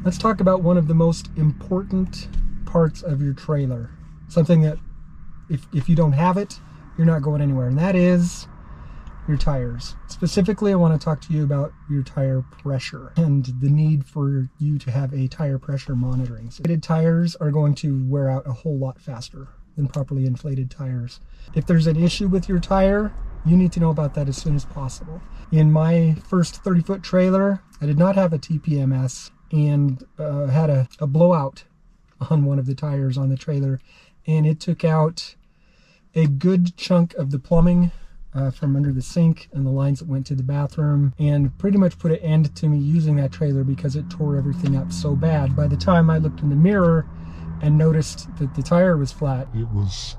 Let's talk about one of the most important parts of your trailer. Something that if you don't have it, you're not going anywhere, and that is your tires. Specifically, I want to talk to you about your tire pressure and the need for you to have a tire pressure monitoring. Inflated tires are going to wear out a whole lot faster than properly inflated tires. If there's an issue with your tire, you need to know about that as soon as possible. In my first 30-foot trailer, I did not have a TPMS and had a blowout on one of the tires on the trailer, and it took out a good chunk of the plumbing from under the sink and the lines that went to the bathroom, and pretty much put an end to me using that trailer because it tore everything up so bad. By the time I looked in the mirror and noticed that the tire was flat, it was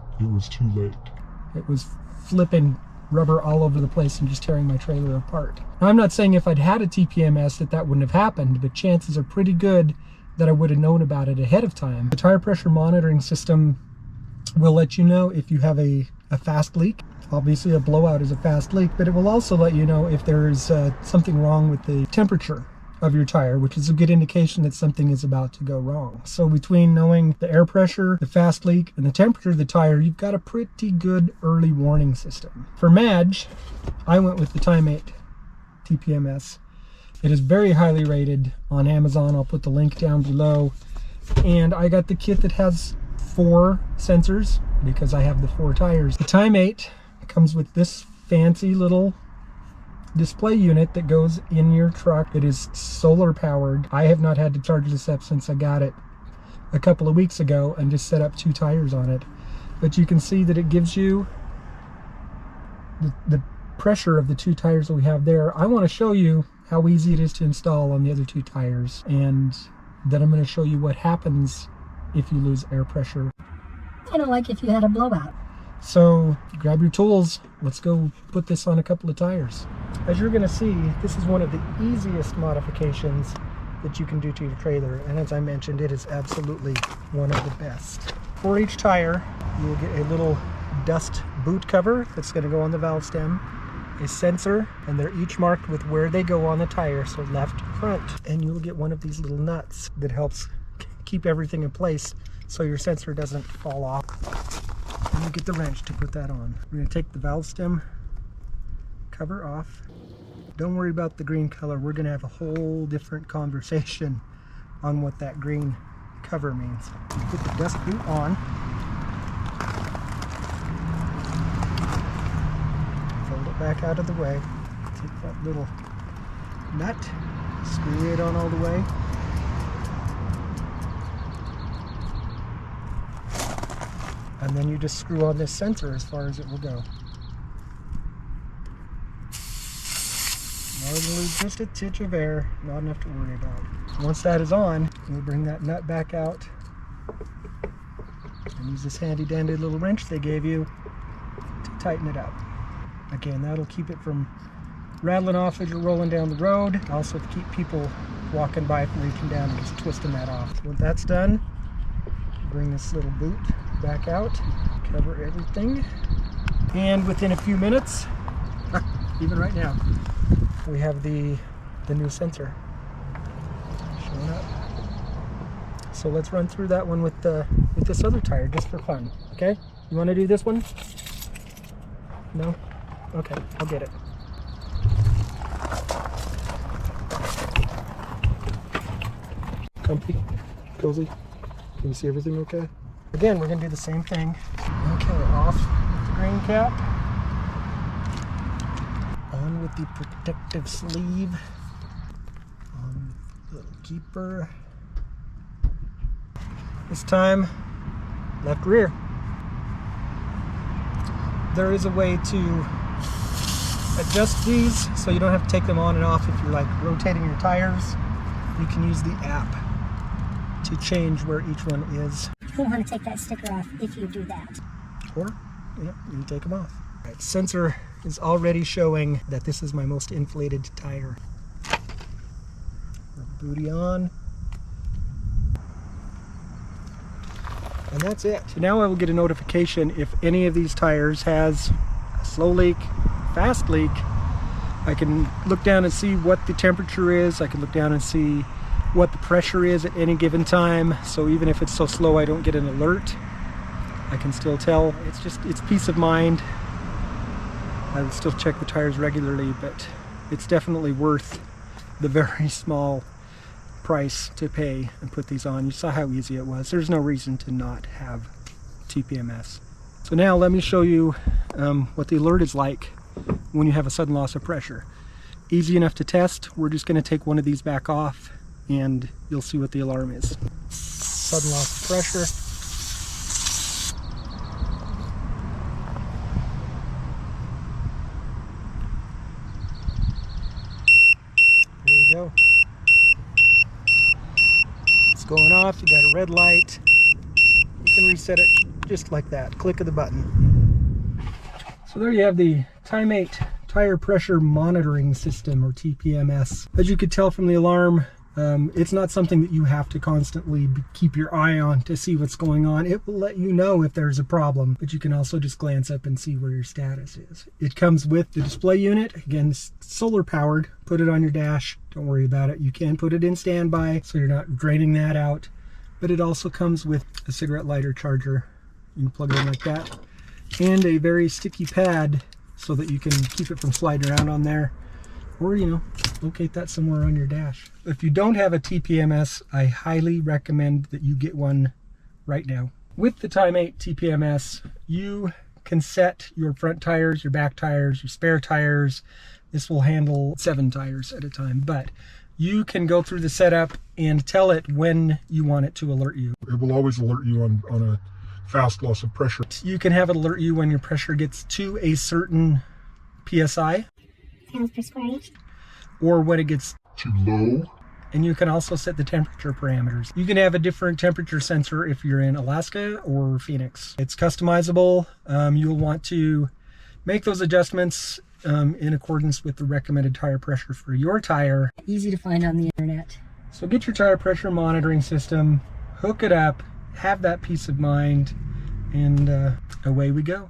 too late. It was flipping rubber all over the place and just tearing my trailer apart. Now, I'm not saying if I'd had a TPMS that wouldn't have happened, but chances are pretty good that I would have known about it ahead of time. The tire pressure monitoring system will let you know if you have a fast leak. Obviously, a blowout is a fast leak, but it will also let you know if there's something wrong with the temperature of your tire, which is a good indication that something is about to go wrong. So between knowing the air pressure, the fast leak, and the temperature of the tire, you've got a pretty good early warning system. For Madge, I went with the Time 8 TPMS. It is very highly rated on Amazon. I'll put the link down below. And I got the kit that has 4 sensors because I have the 4 tires. The Time 8 comes with this fancy little display unit that goes in your truck. It is solar powered. I have not had to charge this up since I got it a couple of weeks ago and just set up 2 tires on it. But you can see that it gives you the pressure of the 2 tires that we have there. I want to show you how easy it is to install on the other 2 tires, and then I'm going to show you what happens if you lose air pressure. Kind of like if you had a blowout. So grab your tools, let's go put this on a couple of tires. As you're going to see, this is one of the easiest modifications that you can do to your trailer, and as I mentioned, it is absolutely one of the best. For each tire, you will get a little dust boot cover that's going to go on the valve stem, a sensor, and they're each marked with where they go on the tire, so left, front. And you'll get one of these little nuts that helps keep everything in place so your sensor doesn't fall off. And you get the wrench to put that on. We're going to take the valve stem cover off. Don't worry about the green color. We're going to have a whole different conversation on what that green cover means. Put the dust boot on. Fold it back out of the way. Take that little nut, screw it on all the way. And then you just screw on this sensor as far as it will go. Now it'll lose just a titch of air, not enough to worry about. Once that is on, we'll bring that nut back out and use this handy dandy little wrench they gave you to tighten it up. Again, that'll keep it from rattling off as you're rolling down the road. Also to keep people walking by from reaching down and just twisting that off. So when that's done, bring this little boot back out, cover everything, and within a few minutes, even right now, we have the new sensor showing up. So let's run through that one with this other tire just for fun. Okay, you want to do this one? No? Okay, I'll get it. Comfy, cozy. Can you see everything okay? Again, we're going to do the same thing. Okay, off with the green cap. On with the protective sleeve. On with the little keeper. This time, left rear. There is a way to adjust these so you don't have to take them on and off if you're like rotating your tires. You can use the app to change where each one is. You don't want to take that sticker off if you do that. Or, yeah, you take them off. All right, sensor is already showing that this is my most inflated tire. Booty on. And that's it. So now I will get a notification if any of these tires has a slow leak, fast leak. I can look down and see what the temperature is. I can look down and see what the pressure is at any given time. So even if it's so slow I don't get an alert, I can still tell. It's peace of mind. I would still check the tires regularly, but it's definitely worth the very small price to pay and put these on. You saw how easy it was. There's no reason to not have TPMS. So now let me show you what the alert is like when you have a sudden loss of pressure. Easy enough to test. We're just going to take one of these back off and you'll see what the alarm is. Sudden loss of pressure. There you go. It's going off. You got a red light. You can reset it just like that. Click of the button. So there you have the Time 8 Tire Pressure Monitoring System, or TPMS. As you could tell from the alarm, it's not something that you have to constantly keep your eye on to see what's going on. It will let you know if there's a problem, but you can also just glance up and see where your status is. It comes with the display unit. Again, solar powered. Put it on your dash. Don't worry about it. You can put it in standby so you're not draining that out. But it also comes with a cigarette lighter charger. You can plug it in like that. And a very sticky pad so that you can keep it from sliding around on there. Or, you know, locate that somewhere on your dash. If you don't have a TPMS, I highly recommend that you get one right now. With the Time 8 TPMS, you can set your front tires, your back tires, your spare tires. This will handle 7 tires at a time, but you can go through the setup and tell it when you want it to alert you. It will always alert you on a fast loss of pressure. You can have it alert you when your pressure gets to a certain PSI. Pounds per square inch. Or when it gets Too low. And you can also set the temperature parameters. You can have a different temperature sensor if you're in Alaska or Phoenix. It's customizable. You'll want to make those adjustments in accordance with the recommended tire pressure for your tire. Easy to find on the internet. So get your tire pressure monitoring system, hook it up, have that peace of mind, and away we go.